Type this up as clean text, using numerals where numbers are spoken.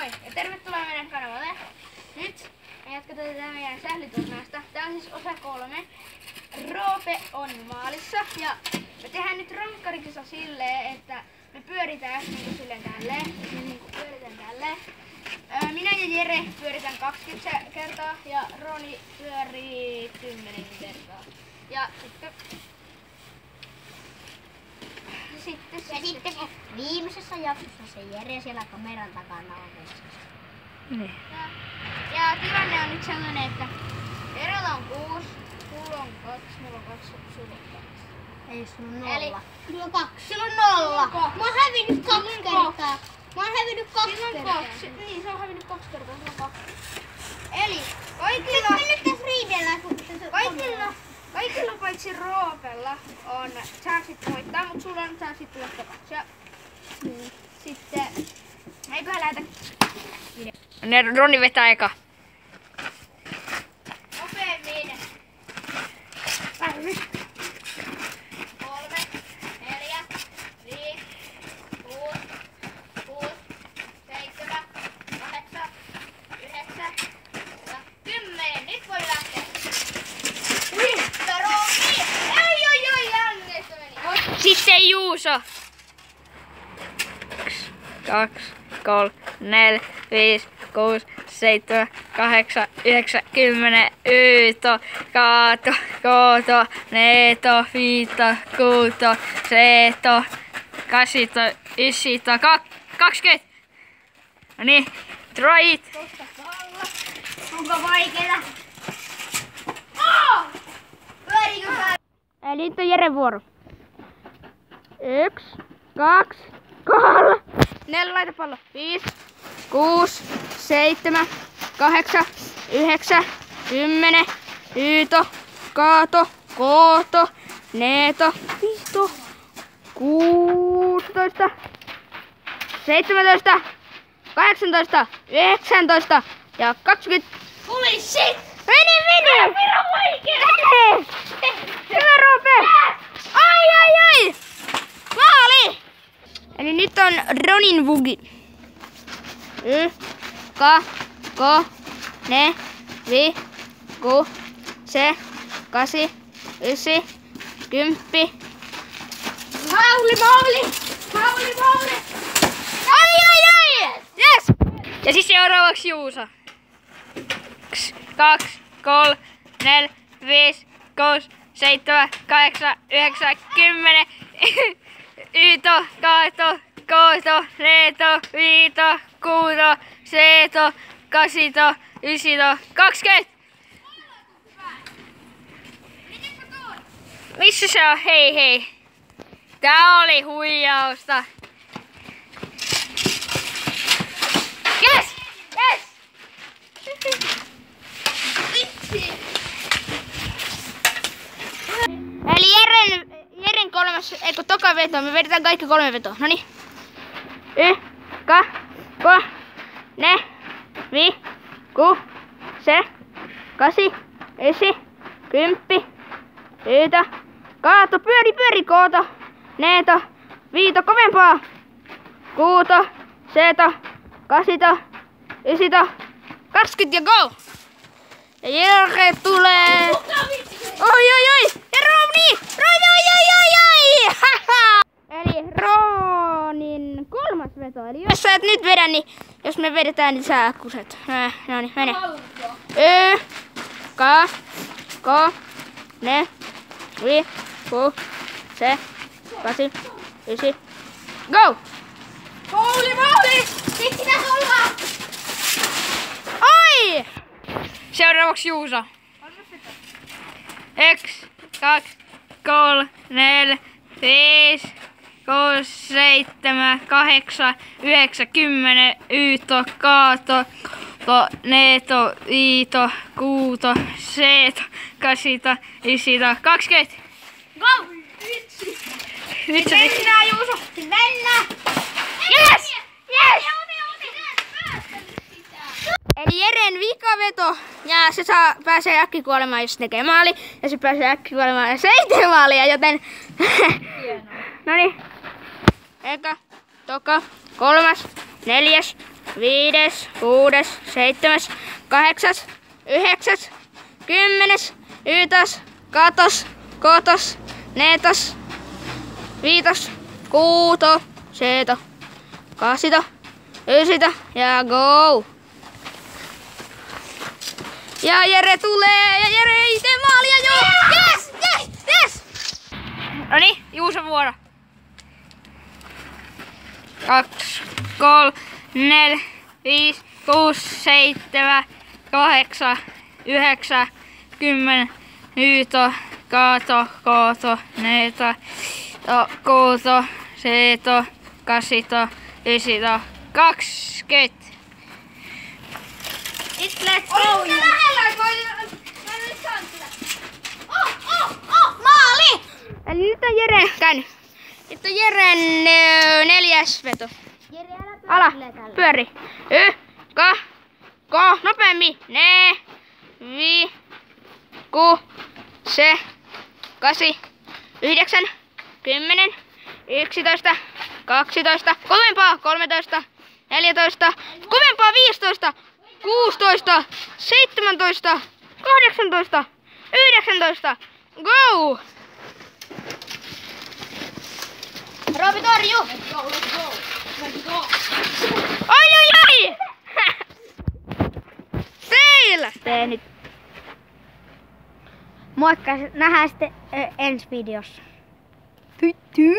Moi ja tervetuloa meidän kanavalle. Nyt me jatketaan tätä meidän sählyturnausta. Tää on siis osa 3. Roope on maalissa ja me tehdään nyt rankkarikisa silleen, että me pyöritään niinku silleen tälleen. Me niinku pyöritään tälleen. Minä ja Jere pyöritään 20 kertaa ja Roni pyörii 10 kertaa. Ja sitten viimeisessä jaksossa se Jere siellä kameran takana on vessassa. Niin. Ja tilanne on nyt sellainen, että Jerellä on 6, sulla on 2, mulla on 2, sulla on 2. Ei sulla on 0. Eli sulla on 2. Sulla on 0. Mä oon hävinnyt 2 kertaa. Mä oon hävinnyt 2 kertaa. Niin, se on hävinnyt 2 kertaa, sulla on 2. Eli kaikilla... Me nyt tässä riidellään, kun Kaikilla paitsi Roopella on chanssit voittaa, mutta sulla on chanssit tulla takaisin. Ja sitten eiköhän lähetä. Roni vetää eka. Nopeammin. 3, 4, 5, 6, 7, 8, 9 ja 10. Nyt voi lähteä. Sitten Juuso. 2, 3, 4, 5, 6, 7, 8, 9, 10, Yto, Kaato, Kooto, Neeto, Viito, Kuuto, Seeto, Kasito, Ysito, 20. No niin, try it. onko vaikeeta? Eli nyt on Jeren vuoro. 1, 2, 3, 4, laita pallo. 5, 6, 7, 8, 9, 10, Yto, Kaato, Kooto, Neeto, Viito, 16, 17, 18, 19 ja 20. Holy shit! Meni! Hyvä Roope! Ai! Maali! Eli nyt on Ronin vugi. 1, 2, 3, 4, 5, 6, 7, 8, 9, 10. Mauli! Ai! Yes! Ja siis seuraavaksi Juuso. 1, 2, 3, 4, 5, 6, 7, 8, 9, 10. Yto, Kaato, Kooto, Neeto, Viito, Kuuto, Seeto, Kasito, Ysito, 20. Missä se on? Hei. Tää oli huijausta. Yes! Eli Jeren toka veto. Me vedetään kaikki 3 vetoa. Noniin. 1, 2, 3, 4, 5, 6, 7, 8, 9, 10. Yto, Kaato, pyöri, Kooto, Neeto, Viito, kovempaa. Kuuto, Seeto, Kasito, Ysito, 20 ja go! Ja Jere tulee! Oi! Ja Roni! Oi! Haha! Eli Ronin 3. veto. Eli jos sä et nyt vedä, niin jos me vedetään, niin sä kuset. Noniin, mene. 1, 2, 3, 4, 5, 6, 7, 8, 9, go! Mauli! Sit pitäis olla! Oi! Seuraavaksi Juuso. 1, 2, 3, 4, 5, 6, 7, 8, 9, 10, Yto, Kaato, Neeto, Viito, Kuuto, Seeto, Kasito, Ysito, 20. Go! Nyt se Mennään Juuso! Mennään! Yes! Eli Jeren vikaveto. Ja se pääsee äkkikuolemaan, jos tekee maali. Ja se pääsee äkkikuolemaan, jos ei tee maalia, joten... Noniin. Eka, toka, 3, 4, 5, 6, 7, 8, 9, 10, 11, 12, 13, 14, 15, 16, 17, 18, 19 ja go! Ja Jere tulee ja Jere ei tee maalia jo! Yes! Yes! Yes! Noniin, Juuson vuoro. 2, 3, 4, 5, 6, 7, 8, 9, 10, 11, 12, 13, 14, 16, 18, 19, 20. It let's go! Maali! Eli nyt on Jere käynyt. Nyt on Jeren 4. veto. Jere, Ala, pyöri. Nopeammin. 5, 6, 8, 9, 10, 11, 12, kovempaa 13, 14, kovempaa 15, 16, 17, 18, 19, go! Roopi torju! Ai! Teillä! Tee nyt. Moikka, nähdään sitten ensi videossa. Tyy.